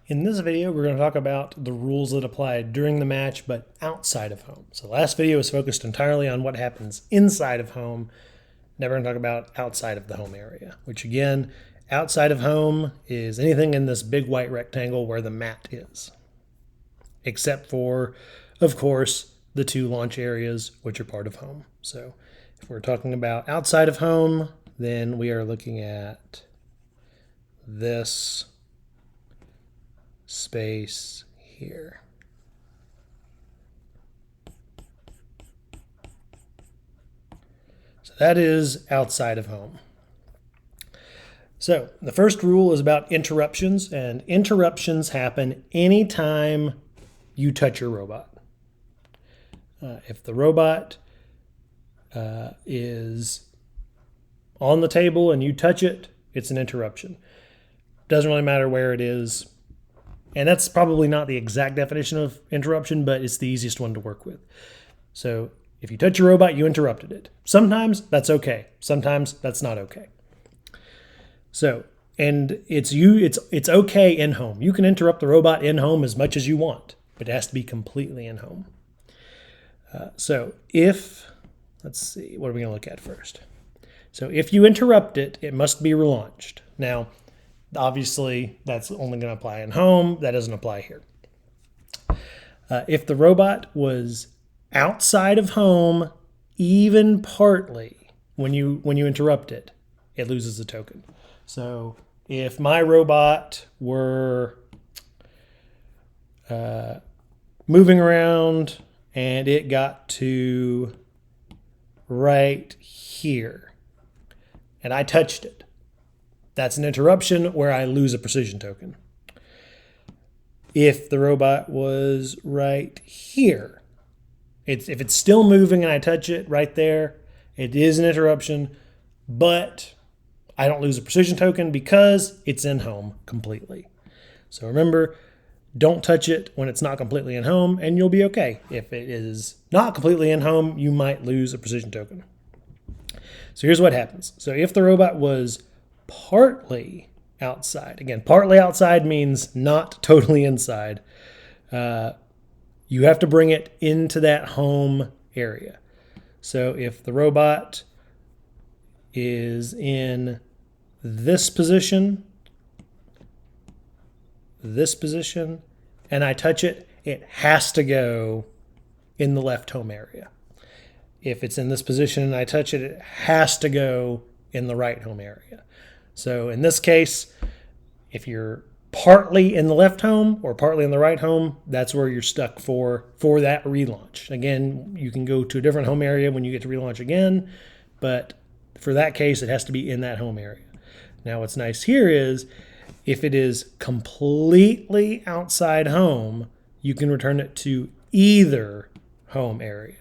In this video, we're going to talk about the rules that apply during the match, but outside of home. So the last video was focused entirely on what happens inside of home. Now we're going to talk about outside of the home area, which again, outside of home is anything in this big white rectangle where the mat is, except for, of course, the two launch areas, which are part of home. So if we're talking about outside of home, then we are looking at this space here. So that is outside of home. So the first rule is about interruptions, and interruptions happen anytime you touch your robot. If the robot is on the table and you touch it, it's an interruption. Doesn't really matter where it is. And that's probably not the exact definition of interruption, but it's the easiest one to work with. So if you touch your robot, you interrupted it. Sometimes that's okay. Sometimes that's not okay. So, and it's okay in home. You can interrupt the robot in home as much as you want, but it has to be completely in home. Let's see, what are we going to look at first? So if you interrupt it, it must be relaunched. Now, obviously, that's only going to apply in home. That doesn't apply here. If the robot was outside of home, even partly, when you interrupt it, it loses a token. So if my robot were moving around and it got to right here, and I touched it, that's an interruption where I lose a precision token. If the robot was right here, if it's still moving and I touch it right there, it is an interruption, but I don't lose a precision token because it's in home completely. So remember, don't touch it when it's not completely in home, and you'll be okay. If it is not completely in home, you might lose a precision token. So here's what happens. So if the robot was partly outside, again, partly outside means not totally inside, you have to bring it into that home area. So if the robot is in this position, and I touch it, it has to go in the left home area. If it's in this position and I touch it, it has to go in the right home area. So in this case, if you're partly in the left home or partly in the right home, that's where you're stuck for that relaunch. Again, you can go to a different home area when you get to relaunch again, but for that case, it has to be in that home area. Now, what's nice here is if it is completely outside home, you can return it to either home area.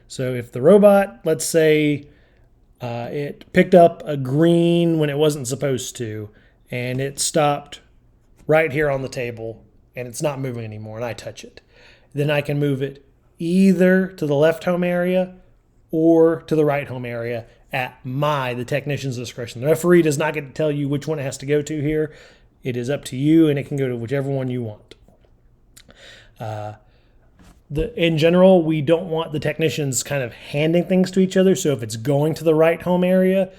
So if the robot, let's say it picked up a green when it wasn't supposed to, and it stopped right here on the table, and it's not moving anymore, and I touch it, then I can move it either to the left home area or to the right home area at the technician's discretion. The referee does not get to tell you which one it has to go to here. It is up to you, and it can go to whichever one you want. In general, we don't want the technicians kind of handing things to each other. So if it's going to the right home area,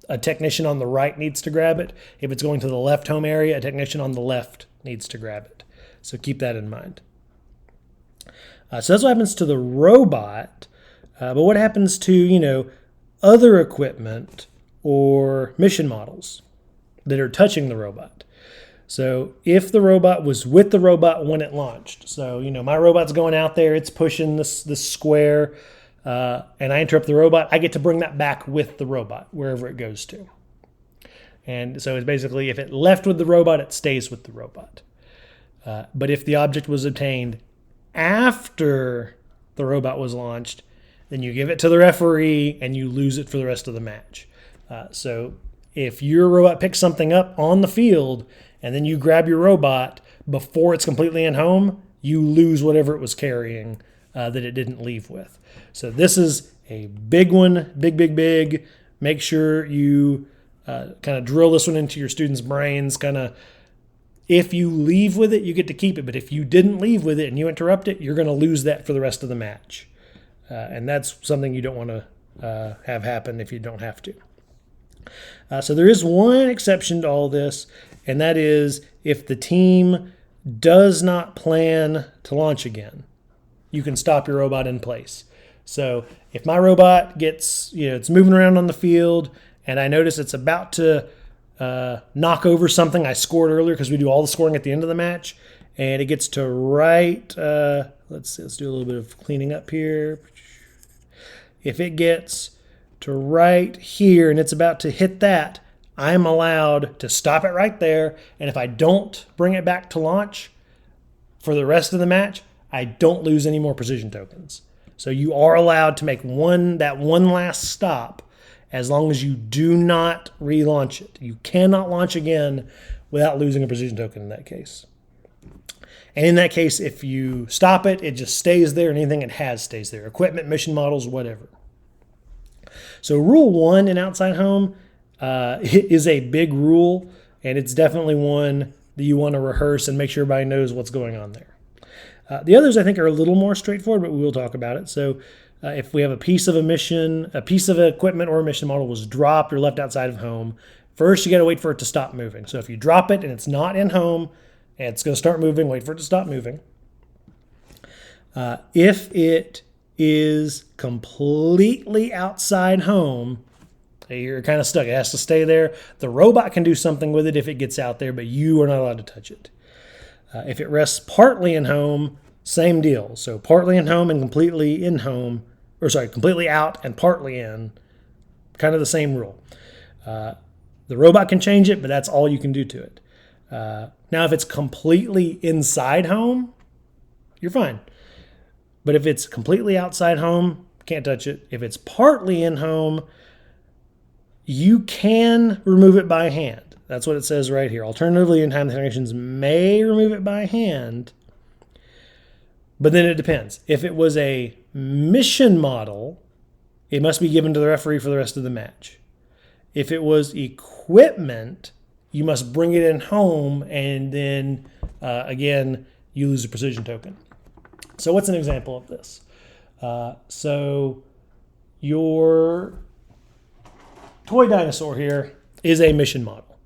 a technician on the right needs to grab it. If it's going to the left home area, a technician on the left needs to grab it. So keep that in mind. So that's what happens to the robot. But what happens to, other equipment or mission models that are touching the robot? So if the robot was with the robot when it launched, so, my robot's going out there, it's pushing this square, and I interrupt the robot, I get to bring that back with the robot wherever it goes to. And so it's basically, if it left with the robot, it stays with the robot. But if the object was obtained after the robot was launched, then you give it to the referee and you lose it for the rest of the match. So if your robot picks something up on the field and then you grab your robot before it's completely in home, you lose whatever it was carrying that it didn't leave with. So this is a big one, big. Make sure you kind of drill this one into your students' brains, kind of If you leave with it, you get to keep it. But if you didn't leave with it and you interrupt it, you're going to lose that for the rest of the match. And that's something you don't want to have happen if you don't have to. So there is one exception to all this, and that is if the team does not plan to launch again, you can stop your robot in place. So if my robot gets, it's moving around on the field, and I notice it's about to knock over something I scored earlier, because we do all the scoring at the end of the match, and it gets to right, let's do a little bit of cleaning up here. If it gets to right here and it's about to hit that, I'm allowed to stop it right there. And if I don't bring it back to launch for the rest of the match, I don't lose any more precision tokens. So you are allowed to make that one last stop as long as you do not relaunch it. You cannot launch again without losing a precision token in that case. And in that case, if you stop it, it just stays there, and anything it has stays there. Equipment, mission models, whatever. So rule 1 in outside home is a big rule, and it's definitely one that you want to rehearse and make sure everybody knows what's going on there. The others I think are a little more straightforward, but we will talk about it. So if we have a piece of equipment or a mission model was dropped or left outside of home, first you got to wait for it to stop moving. So if you drop it and it's not in home and it's going to start moving, wait for it to stop moving. If it is completely outside home, you're kind of stuck. It has to stay there. The robot can do something with it if it gets out there, but you are not allowed to touch it. If it rests partly in home, same deal. So partly in home and completely in home, completely out and partly in, kind of the same rule. The robot can change it, but that's all you can do to it. Now, if it's completely inside home, you're fine. But if it's completely outside home, can't touch it. If it's partly in home, you can remove it by hand. That's what it says right here. Alternatively, in-time technicians may remove it by hand, but then it depends. If it was a mission model, it must be given to the referee for the rest of the match. If it was equipment, you must bring it in home, and then, again, you lose a precision token. So what's an example of this? So your toy dinosaur here is a mission model.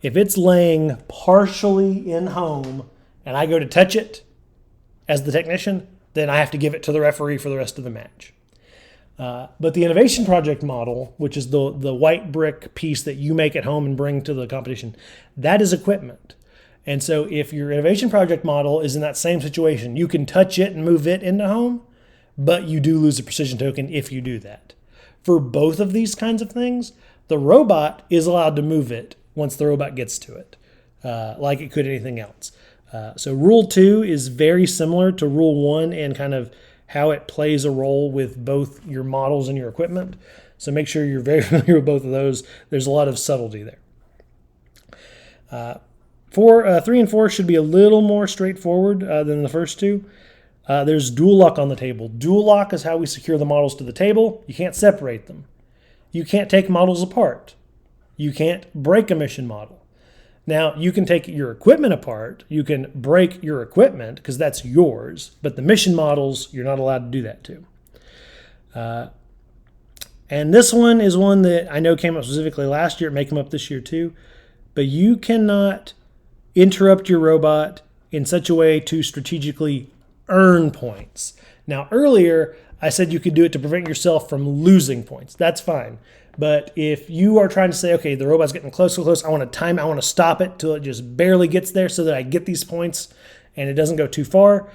If it's laying partially in home and I go to touch it as the technician, then I have to give it to the referee for the rest of the match. But the Innovation Project model, which is the white brick piece that you make at home and bring to the competition, that is equipment. And so if your Innovation Project model is in that same situation, you can touch it and move it into home, but you do lose a precision token if you do that. For both of these kinds of things, the robot is allowed to move it once the robot gets to it, like it could anything else. So Rule 2 is very similar to Rule 1 and kind of how it plays a role with both your models and your equipment. So make sure you're very familiar with both of those. There's a lot of subtlety there. 3 and 4 should be a little more straightforward than the first two. There's dual lock on the table. Dual lock is how we secure the models to the table. You can't separate them. You can't take models apart. You can't break a mission model. Now, you can take your equipment apart. You can break your equipment because that's yours. But the mission models, you're not allowed to do that to. And this one is one that I know came up specifically last year. It may come up this year too. But you cannot interrupt your robot in such a way to strategically earn points. Now, earlier, I said you could do it to prevent yourself from losing points. That's fine. But if you are trying to say, okay, the robot's getting close, so close, I want to stop it till it just barely gets there so that I get these points and it doesn't go too far,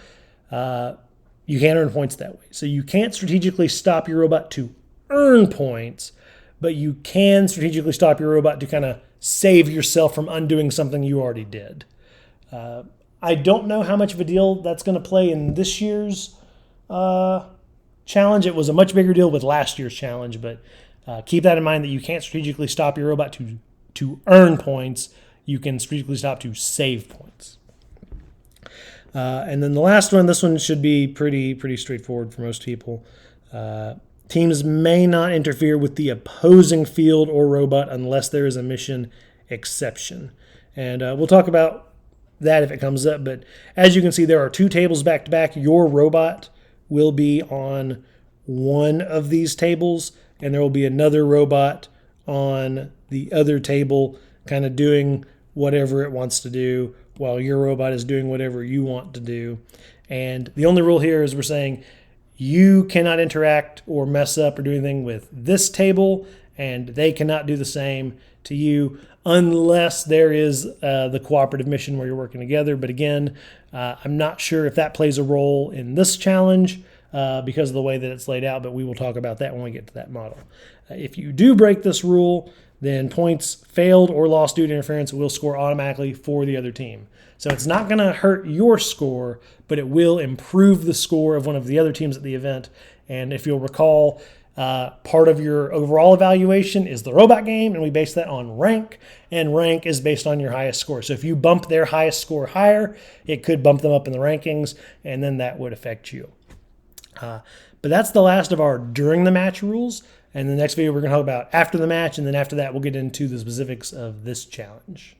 you can't earn points that way. So you can't strategically stop your robot to earn points, but you can strategically stop your robot to kind of save yourself from undoing something you already did. I don't know how much of a deal that's going to play in this year's challenge. It was a much bigger deal with last year's challenge, but keep that in mind that you can't strategically stop your robot to earn points. You can strategically stop to save points. And then the last one, this one should be pretty straightforward for most people. Teams may not interfere with the opposing field or robot unless there is a mission exception. And we'll talk about that if it comes up. But as you can see, there are 2 tables back to back. Your robot will be on one of these tables, and there will be another robot on the other table, kind of doing whatever it wants to do while your robot is doing whatever you want to do. And the only rule here is we're saying you cannot interact or mess up or do anything with this table, and they cannot do the same to you unless there is the cooperative mission where you're working together. But again, I'm not sure if that plays a role in this challenge because of the way that it's laid out, but we will talk about that when we get to that model. If you do break this rule, then points failed or lost due to interference will score automatically for the other team. So it's not going to hurt your score, but it will improve the score of one of the other teams at the event. And if you'll recall, part of your overall evaluation is the robot game, and we base that on rank, and rank is based on your highest score. So if you bump their highest score higher, it could bump them up in the rankings, and then that would affect you. But that's the last of our during the match rules. And the next video we're going to talk about after the match, and then after that we'll get into the specifics of this challenge.